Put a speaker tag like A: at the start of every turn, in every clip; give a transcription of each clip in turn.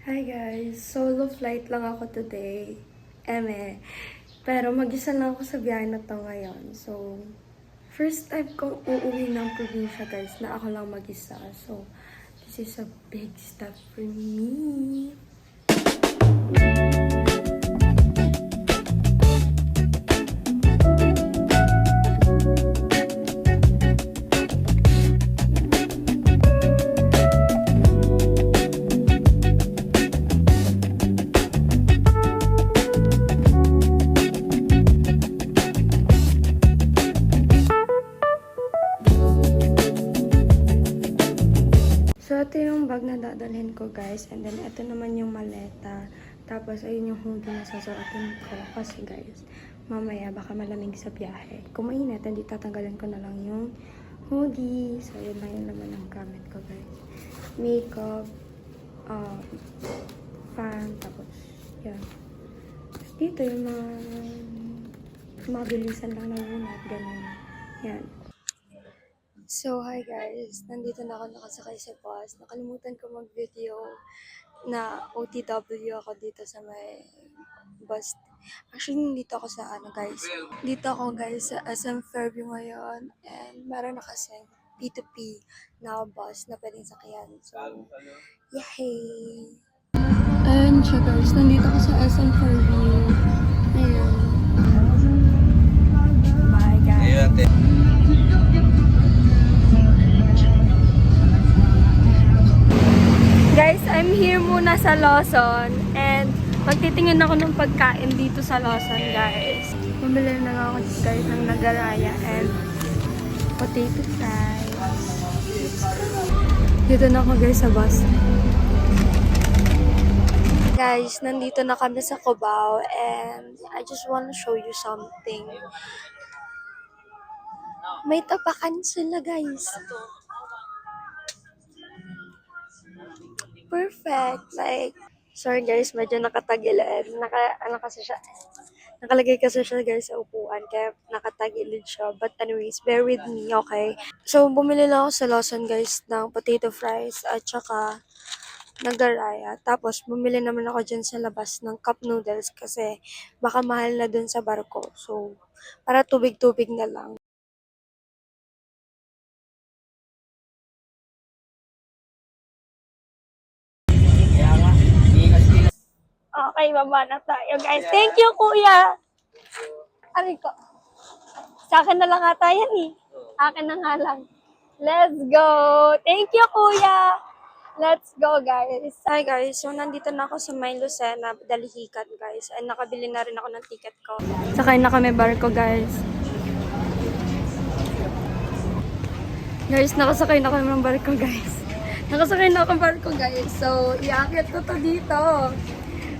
A: Hi guys! Solo flight lang ako today. Pero mag-isa lang ako sa biyahe na to ngayon. So, first time kong uuwi ng probinsya guys na ako lang mag-isa. So, this is a big step for me. So, ito yung bag na dadalhin ko, guys. And then, ito naman yung maleta. Tapos, ayun yung hoodie na sasuotin ko. Kasi, guys, mamaya baka malamig sa biyahe. Kung mainit, hindi tatanggalin ko na lang yung hoodie. So, yun lang yung laman ng gamit ko, guys. Makeup, fan, tapos, yan. Tapos, dito yung mga mabilisan lang na unat, ganun. Yan. So, hi guys. Nandito na ako nakasakay sa bus. Nakalimutan ko mag-video na OTW ako dito sa may bus. Actually, dito ako sa guys. Dito ako guys sa SM Fairview ngayon. And meron na kasing P2P na bus na pwedeng sakyan. So, yay! Ayun siya guys. Nandito ako sa SM Fairview. Ayun. Bye guys. Guys, I'm here muna sa Lawson and magtitingin ako ng pagkain dito sa Lawson, guys. Bumili na ako guys ng nagaraya and potato fries. Dito na ako guys sa bus. Guys, nandito na kami sa Cubao and I just want to show you something. May tapakan sila guys. Perfect. Like, sorry guys, medyo nakatagilid. Nakalagay kasi siya guys sa upuan, kaya nakatagilid siya. But anyways, bear with me, okay? So, bumili lang ako sa Lawson guys ng potato fries at saka nagaraya. Tapos, bumili naman ako dyan sa labas ng cup noodles kasi baka mahal na dun sa barko. So, para tubig-tubig na lang. Okay, baba na tayo, guys. Thank you, kuya. Aray ko. Sa akin na lang ata yan eh. Akin na nga lang. Let's go. Thank you, kuya. Let's go, guys. Hi, guys. So, nandito na ako sa May Lucena, Dalihican, guys. And nakabili na rin ako ng ticket ko. Sakay na kami barko, guys. Guys, nakasakay na kami ng barko, guys. Nakasakay na ako ng barko, guys. So, iaakit ko to dito.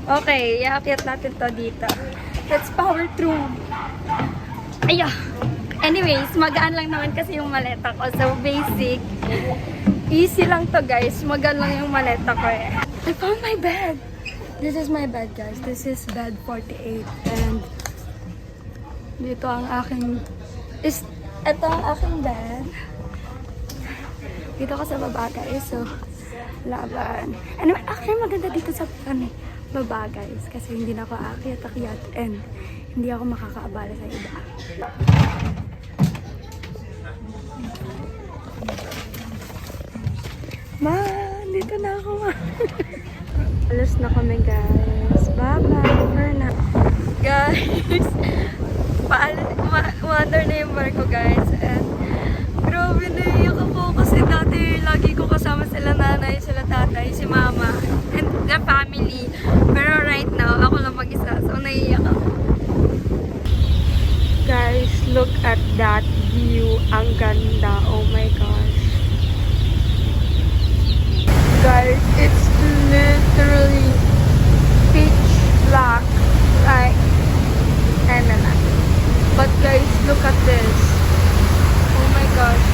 A: Okay, iaakit natin to dito. Let's power through. Ayah! Anyways, magaan lang naman kasi yung maleta ko. So, basic. Easy lang to, guys. Magaan lang yung maleta ko eh. I found my bed! This is my bed, guys. This is bed 48. And dito ang aking... Ito ang aking bed. Dito ako sa baba, guys. So, laban. Anyway, actually maganda dito sa baba, guys. Kasi hindi na ako aakyat and hindi ako makakaabala sa iba. Ma, dito na ako, ma. Alas na kami, guys. Bye-bye for now. Guys, wander na yung barko, guys. And grabe, naiyak ako kasi dati lagi ko kasama sila nanay, sila tatay, si mama, and the family. Pero right now, ako lang mag-isa. So, naiyak ako. Guys, look at that view. Ang ganda. Oh my gosh. Guys, it's literally pitch black. Like, but guys, look at this. Oh my gosh.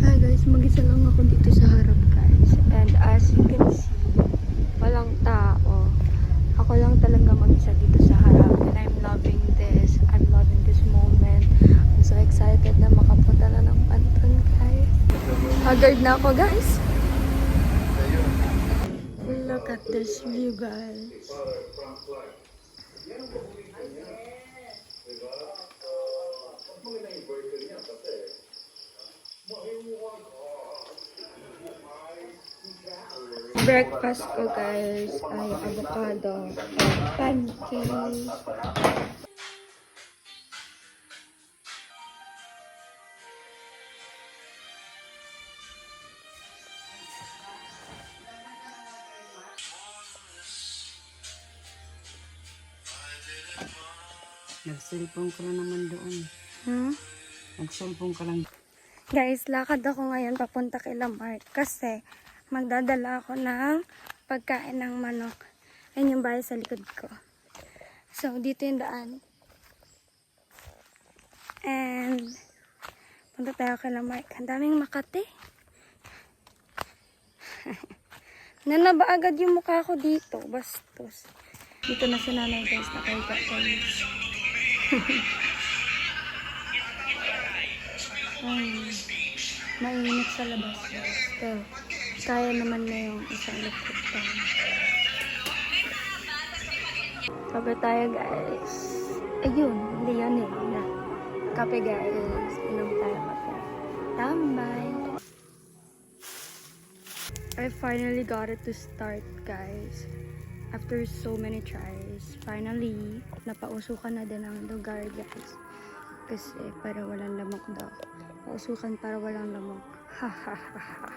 A: Hi guys, mag-isa lang ako dito sa harap guys. And as you can see, walang tao. Ako lang talaga mag-isa dito sa harap. And I'm loving this. I'm loving this moment. I'm so excited na makapunta na ng Haggard na ako, guys. Look at this view, guys. Breakfast ko, guys, ay avocado and pancakes.
B: Nagselfon ka lang naman doon. Nagselfon ka lang.
A: Guys, lakad ako ngayon papunta kay Lamart kasi magdadala ako ng pagkain ng manok. Ayun yung bahay sa likod ko. So, dito yung daan. And, punta tayo kay Lamart. Ang daming Makati. Nanaba agad yung mukha ko dito. Bastos. Dito na si nanay, guys. Nakahiga, guys. Mainit sa labas, guys. Pero, kaya naman na yung isang electric fan. Kape tayo, guys. Ayun, hindi yan eh. Kape, guys. Inom tayo kape. Tambay. I finally got it to start, guys. After so many tries, finally, napausukan na din ang lugar, guys. Kasi para walang lamok daw. Pausukan para walang lamok. Hahaha.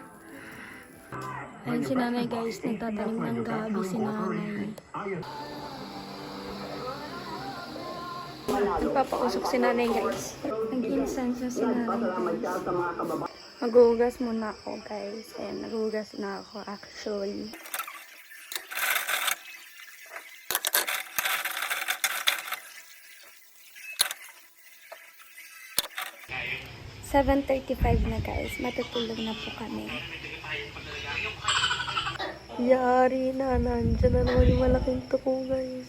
A: Ayun si nanay, guys. Nagtatanim ng gabi si nanay. Nagpapausok si nanay, guys. Nag-incense na si nanay, guys. Maghuhugas muna ako, guys. Ayan, naghuhugas na ako, actually. 7:35 na, guys. Matutulog na po kami. Yari na. Nandiyan na naman yung malaking tuko, guys.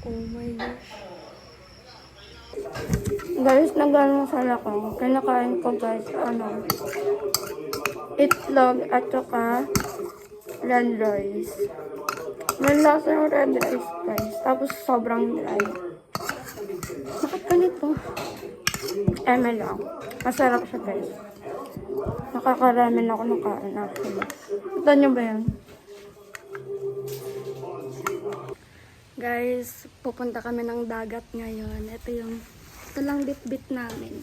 A: Oh my gosh. Guys, nag-almusal ako. Kinakain ko, guys, itlog at saka red rice. Nalasa yung red rice, guys. Tapos sobrang dry. Bakit ganito? Eme lang. Masarap siya, guys. Nakaka-ramen ako ng kain, actually. Kita nyo ba yan? Guys, pupunta kami ng dagat ngayon. Ito lang bit-bit namin.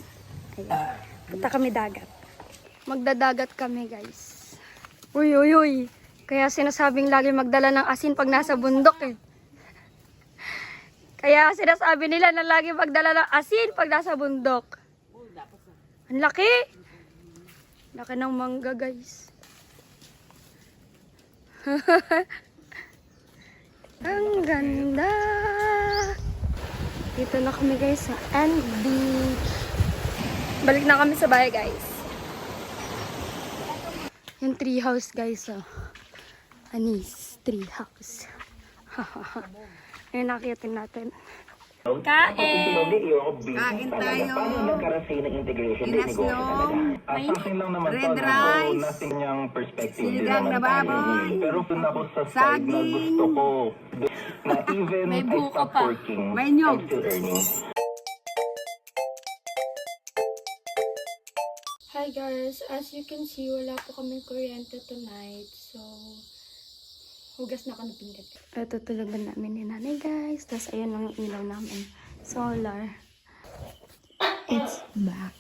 A: Ayan. Punta kami dagat. Magdadagat kami, guys. Uy, uy, uy. Kaya sinasabing lagi magdala ng asin pag nasa bundok eh. Kaya sinasabi nila na lagi magdala ng asin pag nasa bundok. Ang laki! Laki ng mangga, guys. Ang ganda! Dito na kami, guys, sa End Beach. Balik na kami sa bahay, guys. Yung tree house, guys, oh. Anis, tree house. Ayun, nakiyatin natin. Kain!
B: Kain tayo. Inaslo. Red rice. Sinigang na baboy. Saging. May buko pa. May nyog.
A: Hi guys, as you can see, wala po kaming kuryente tonight. So, hugas na kami pinggan. Ito tulugan namin ni nanay, guys. Tapos ayun ang ilaw namin. Solar. It's back.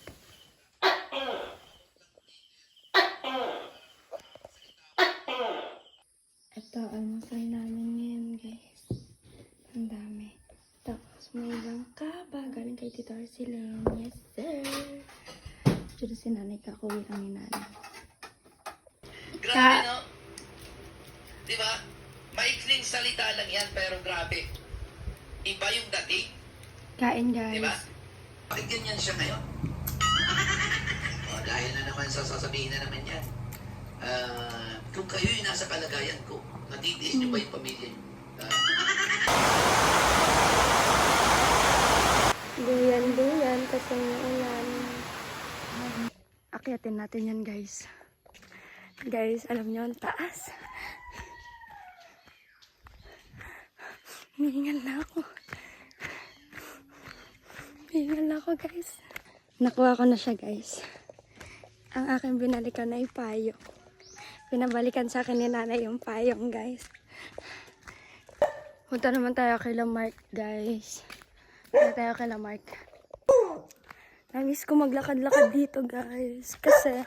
A: Ito, almusal namin ngayon, guys. Ang dami. Tapos may langka ba? Galing kay Tito Arcilon. Yes, sir. Dito si nanay, kakuwi lang ni nanay.
C: Grabe, no? Diba? Maikling salita lang yan, pero grabe. Iba yung dating.
A: Kain, guys.
C: Diba? Bakit ganyan siya ngayon? Dahil na naman sasabihin na naman yan. Kung kayo yung nasa kalagayan ko, natitiis nyo ba yung pamilya nyo?
A: Duyan kasi may ulan. Aakyatin natin yan, guys. Guys, alam nyo, ang taas. Hihingal na ako. Hihingal na ako, guys. Nakuha ko na siya, guys. Ang aking binalikan ay payong. Pinabalikan sa akin ni nanay yung payong, guys. Punta naman tayo kay Lamarck, guys. Punta tayo kay Lamarck. Namiss ko maglakad-lakad dito, guys. Kasi,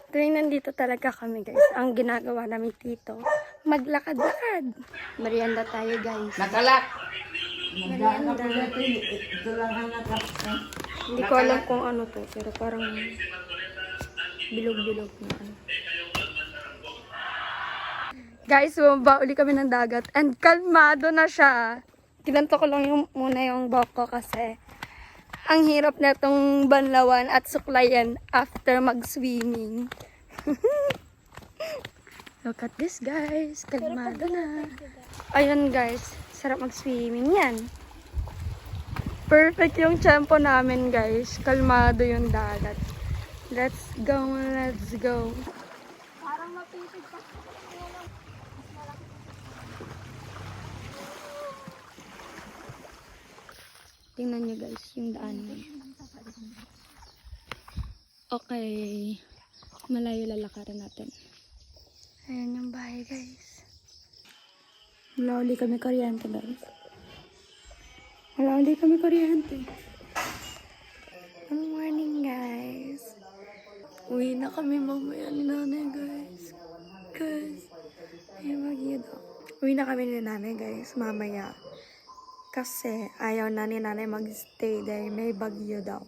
A: tuwing nandito talaga kami, guys. Ang ginagawa namin dito, maglakad-lakad. Merienda tayo, guys.
B: Nakalak!
A: Merienda.
B: Ito lang ang nakalak.
A: Hindi ko alam kung ano to, pero parang bilog-bilog na ano. Guys, bumaba uli kami ng dagat and kalmado na siya. Kinanto ko lang muna yung buhok ko kasi ang hirap na itong banlawan at suklayan after mag-swimming. Look at this, guys. Kalmado na. Ayun, guys. Sarap mag-swimming yan. Perfect yung tempo namin, guys. Kalmado yung dagat. Let's go, let's go. Parang mapipig pa. Tingnan nyo, guys, yung daan. Okay. Malayo lalakaran natin. Ayan yung bahay, guys. Wala uli kami kuryente, guys. Wala uli kami kuryente. Good morning, guys. Uwi na kami mamaya ni nanay, guys. Guys, ay bagyo daw. Uwi na kami ni nanay, guys, mamaya. Kasi ayaw na ni nanay mag-stay dahil may bagyo daw.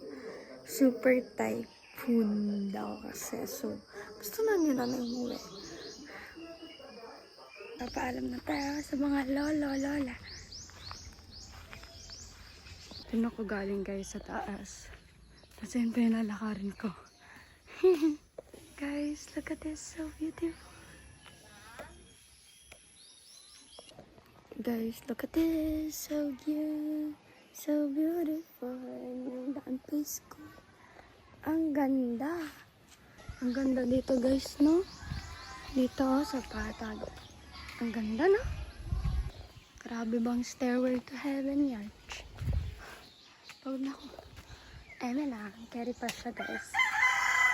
A: Super typhoon daw kasi. So, gusto na ni nanay umuwi. Papaalam na tayo sa mga lolo-lola. Doon ako galing, guys, sa taas. Kasi yun pa yung lalakarin ko. Guys, look at this. So beautiful. Guys, look at this. So cute. So beautiful. Yung daan place ko. Ang ganda. Ang ganda dito, guys, no? Dito sa patag. Ang ganda, no? Grabe bang stairway to heaven yan? Pagod na ako. Eme na. Carry pa siya, guys.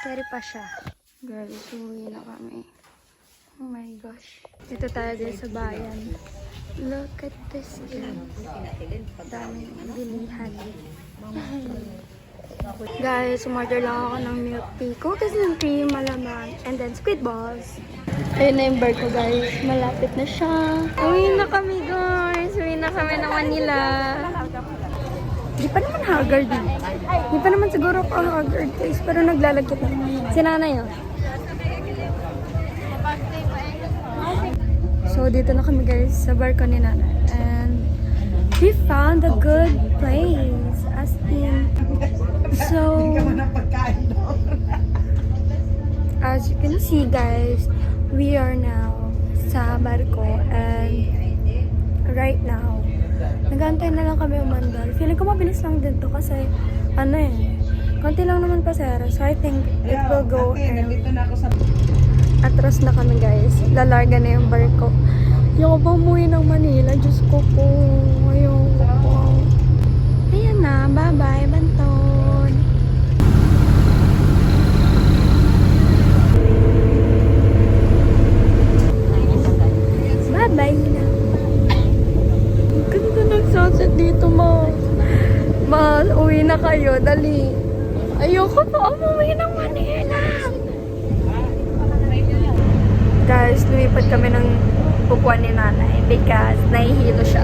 A: Carry pa siya. Guys, uwi na kami. Oh my gosh. Dito tayo, guys, sa bayan. Look at this, guys. Daming bilihan. Guys, umorder lang ako ng milk tea. Cookies and cream, malamang. And then squid balls. Ayun na yung bar ko, guys. Malapit na siya. Uwi na kami, guys. Uwi na kami ng Manila. Di pa naman haggard din. Di pa naman siguro ako haggard, guys. Pero naglalagkit na. Si nanay, oh. So, dito na kami, guys, sa bar ko ni nanay. And we found a good place. As in, so, as you can see, guys, we are now sa barko. And right now, nag-aantay na lang kami umandal. Feeling ko mabilis lang din to kasi, ano eh, konti lang naman pasero. So, I think it will go and atras na kami, guys. Lalarga na yung barko. Ayoko pa umuwi ng Manila. Diyos ko po. Ayoko po. Ayan na. Bye-bye, Banton. Bye-bye na. Ang ganda ng sunset dito, ma. Ma, uwi na kayo. Dali. Ayoko pa umuwi ng Manila. Guys, lumipat kami ng upuan ni nanay because nahihilo siya.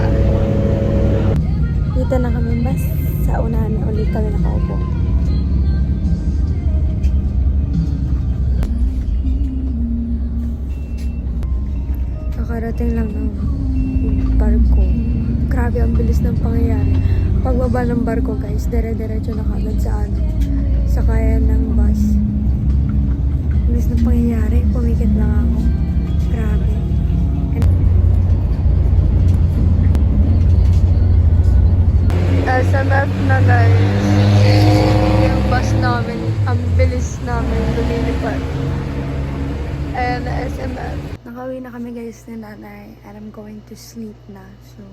A: Dito na kami, bas sa unahan na ulit kami nakaupo. Nakarating lang ng barko. Grabe, ang bilis ng pangyayari. Pagbaba ng barko, guys, dire-diretso na kagad sa ano, sakayan ng bus. Bilis ng pangyayari, pumikit lang ako. Grabe. SMF na, guys. Yung bus namin, ang bilis What? And SMF. Nakauwi na kami guys ni nanay and I'm going to sleep na. So,